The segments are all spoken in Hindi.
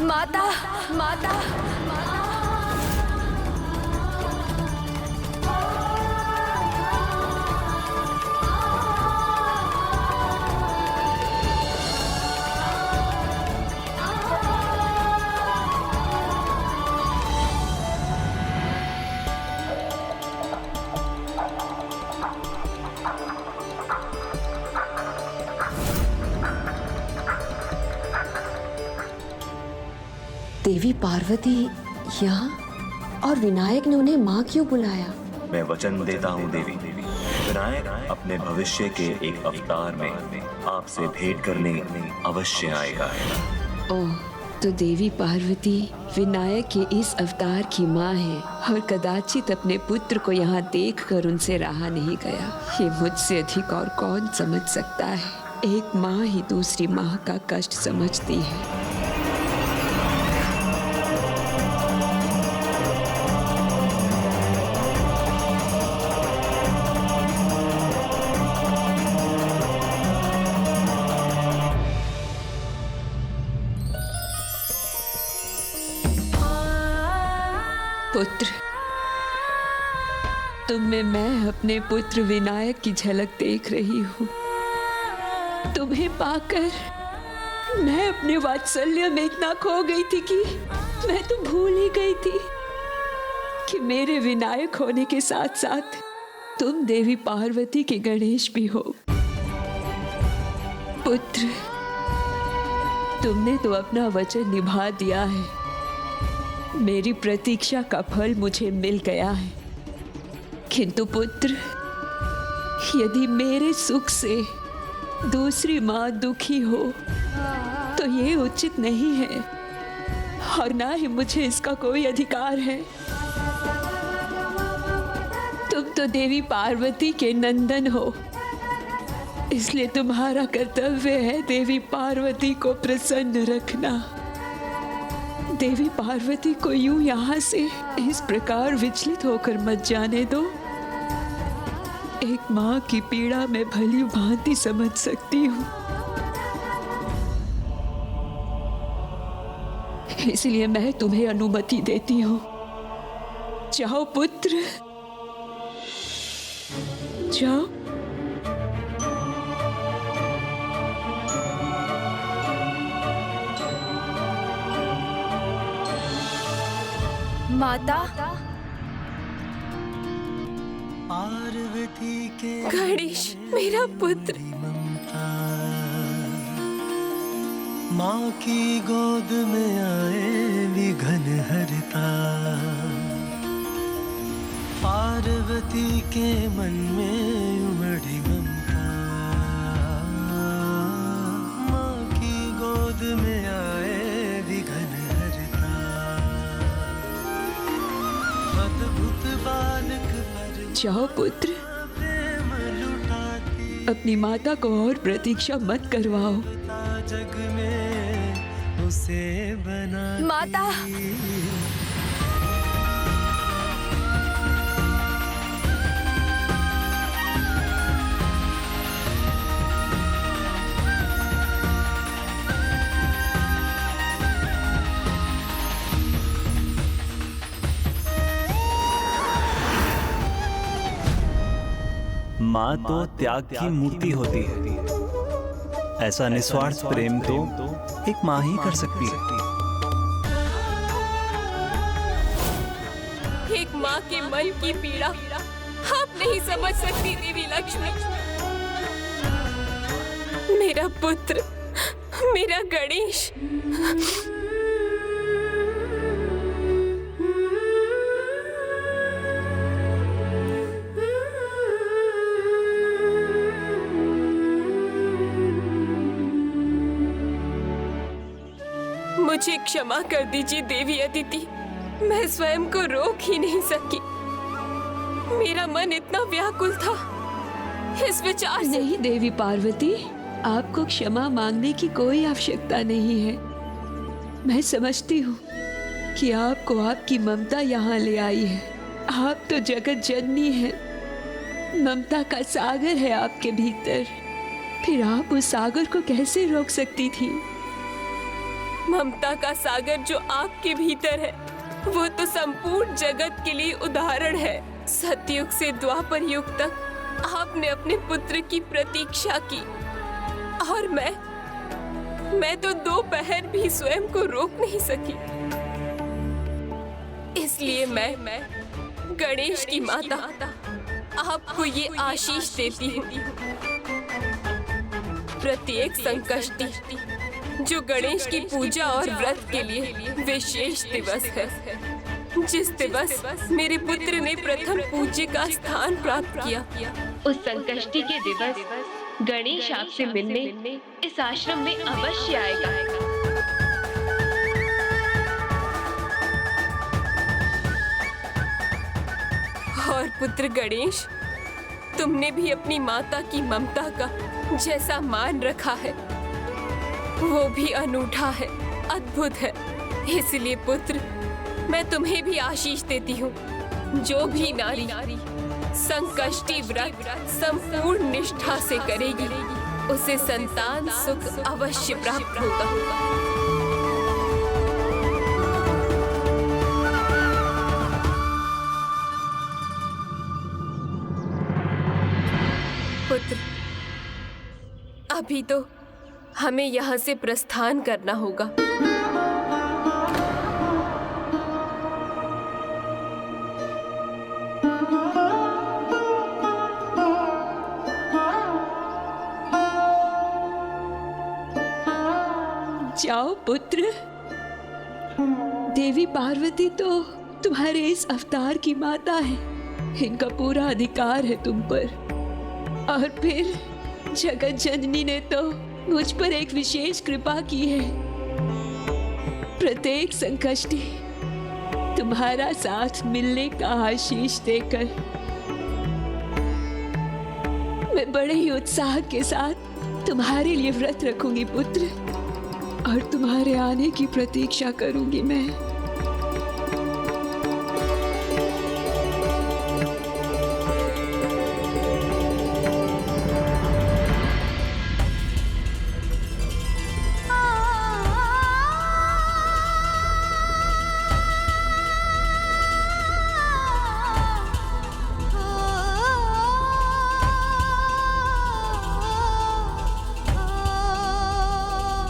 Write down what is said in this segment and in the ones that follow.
माता, माता, देवी पार्वती यहाँ और विनायक ने उन्हें माँ क्यों बुलाया? मैं वचन देता हूँ देवी, विनायक अपने भविष्य के एक अवतार में आपसे भेंट करने अवश्य आएगा। ओह, तो देवी पार्वती विनायक के इस अवतार की माँ है और कदाचित अपने पुत्र को यहाँ देखकर उनसे रहा नहीं गया। ये मुझसे अधिक और कौन समझ सकता है? एक माँ ही दूसरी माँ का कष्ट समझती है। पुत्र, तुम में मैं अपने पुत्र विनायक की झलक देख रही हूँ। तुम्हें पाकर मैं अपने वात्सल्य में इतना खो गई थी कि मैं तो भूल ही गई थी कि मेरे विनायक होने के साथ साथ तुम देवी पार्वती के गणेश भी हो। पुत्र, तुमने तो अपना वचन निभा दिया है। मेरी प्रतीक्षा का फल मुझे मिल गया है। किंतु पुत्र, यदि मेरे सुख से दूसरी माँ दुखी हो तो ये उचित नहीं है और ना ही मुझे इसका कोई अधिकार है। तुम तो देवी पार्वती के नंदन हो, इसलिए तुम्हारा कर्तव्य है देवी पार्वती को प्रसन्न रखना। देवी पार्वती को यूं यहाँ से इस प्रकार विचलित होकर मत जाने दो। एक माँ की पीड़ा मैं भली भांति समझ सकती हूँ, इसलिए मैं तुम्हें अनुमति देती हूँ। जाओ पुत्र, जाओ। माता, पार्वती के गणेश मेरा पुत्र। माँ की गोद में आए विघन हरता। पार्वती के मन में उमड़ी ममता। माँ की गोद में आए विघन हरता। अद्भुत बालक पर जाओ पुत्र, प्रेम लुटाती। अपनी माता को और प्रतीक्षा मत करवाओ। जग में उसे बना माता, माँ तो त्याग की मूर्ति होती है। ऐसा निस्वार्थ प्रेम तो एक माँ ही कर सकती है। एक माँ के मन की पीड़ा आप नहीं समझ सकती देवी लक्ष्मी। मेरा पुत्र, मेरा गणेश, मुझे क्षमा कर दीजिए देवी अदिति। मैं स्वयं को रोक ही नहीं सकी। मेरा मन इतना व्याकुल था इस विचार से। नहीं देवी पार्वती, आपको क्षमा मांगने की कोई आवश्यकता नहीं है। मैं समझती हूँ कि आपको आपकी ममता यहाँ ले आई है। आप तो जगत जननी है, ममता का सागर है आपके भीतर। फिर आप उस सागर को कैसे रोक सकती थी? ममता का सागर जो आपके भीतर है वो तो संपूर्ण जगत के लिए उदाहरण है। सतयुग से द्वापर युग तक आपने अपने पुत्र की प्रतीक्षा की और मैं तो 2 पहर भी स्वयं को रोक नहीं सकी। इसलिए मैं गणेश की माता आपको ये आशीष देती हूँ। प्रत्येक संकष्टी जो गणेश की पूजा और व्रत के लिए विशेष दिवस है, जिस दिवस मेरे पुत्र ने प्रथम पूज्य का स्थान प्राप्त किया, उस संकष्टी के दिवस गणेश आपसे मिलने इस आश्रम में अवश्य आएगा। और पुत्र गणेश, तुमने भी अपनी माता की ममता का जैसा मान रखा है वो भी अनूठा है, अद्भुत है। इसलिए पुत्र, मैं तुम्हें भी आशीष देती हूँ। जो भी नारी संकष्टी व्रत संपूर्ण निष्ठा से करेगी उसे संतान सुख अवश्य प्राप्त होगा। पुत्र, अभी तो हमें यहाँ से प्रस्थान करना होगा। जाओ पुत्र, देवी पार्वती तो तुम्हारे इस अवतार की माता है, इनका पूरा अधिकार है तुम पर। और फिर जगत जननी ने तो मुझ पर एक विशेष कृपा की है। प्रत्येक संकष्टी तुम्हारा साथ मिलने का आशीष देकर मैं बड़े ही उत्साह के साथ तुम्हारे लिए व्रत रखूंगी पुत्र, और तुम्हारे आने की प्रतीक्षा करूंगी मैं।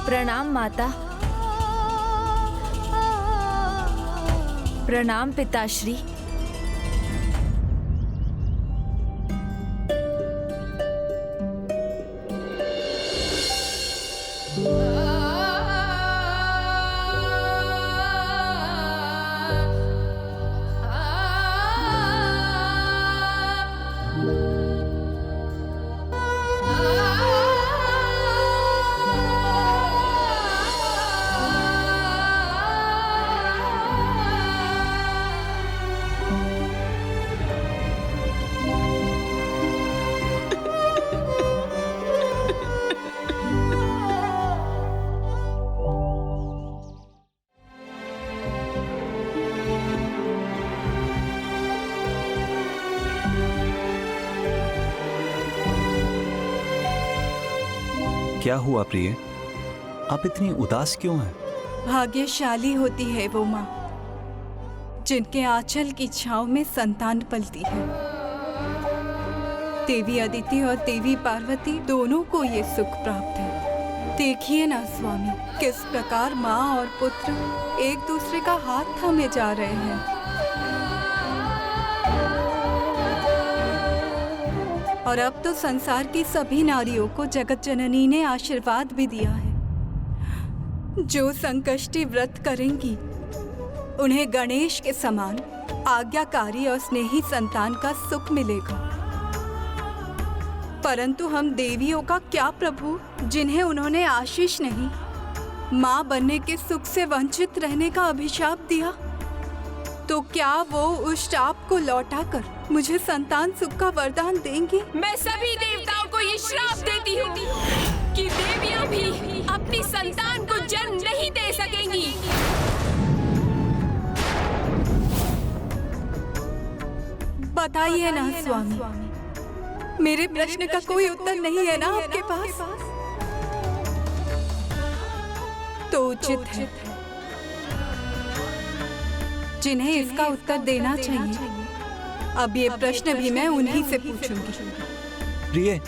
प्रणाम माता। प्रणाम पिताश्री। क्या हुआ प्रिय? आप इतनी उदास क्यों हैं? भाग्यशाली होती है वो माँ जिनके आंचल की छांव में संतान पलती है। देवी अदिति और देवी पार्वती दोनों को ये सुख प्राप्त है। देखिए ना स्वामी, किस प्रकार माँ और पुत्र एक दूसरे का हाथ थामे जा रहे हैं। और अब तो संसार की सभी नारियों को जगत जननी ने आशीर्वाद भी दिया है। जो संकष्टी व्रत करेंगी उन्हें गणेश के समान आज्ञाकारी और स्नेही संतान का सुख मिलेगा। परंतु हम देवियों का क्या प्रभु, जिन्हें उन्होंने आशीष नहीं, माँ बनने के सुख से वंचित रहने का अभिशाप दिया, तो क्या वो उस शाप को लौटाकर मुझे संतान सुख का वरदान देंगे? मैं सभी देवताओं को ये श्राप देती हूँ कि देवियाँ भी अपनी संतान को जन्म नहीं दे सकेंगी। बताइए ना स्वामी, मेरे प्रश्न का कोई उत्तर नहीं है ना आपके पास? तो उचित है। जिन्हें इसका उत्तर देना चाहिए। अब ये प्रश्न भी मैं उन्हीं से पूछूंगी। प्रिय,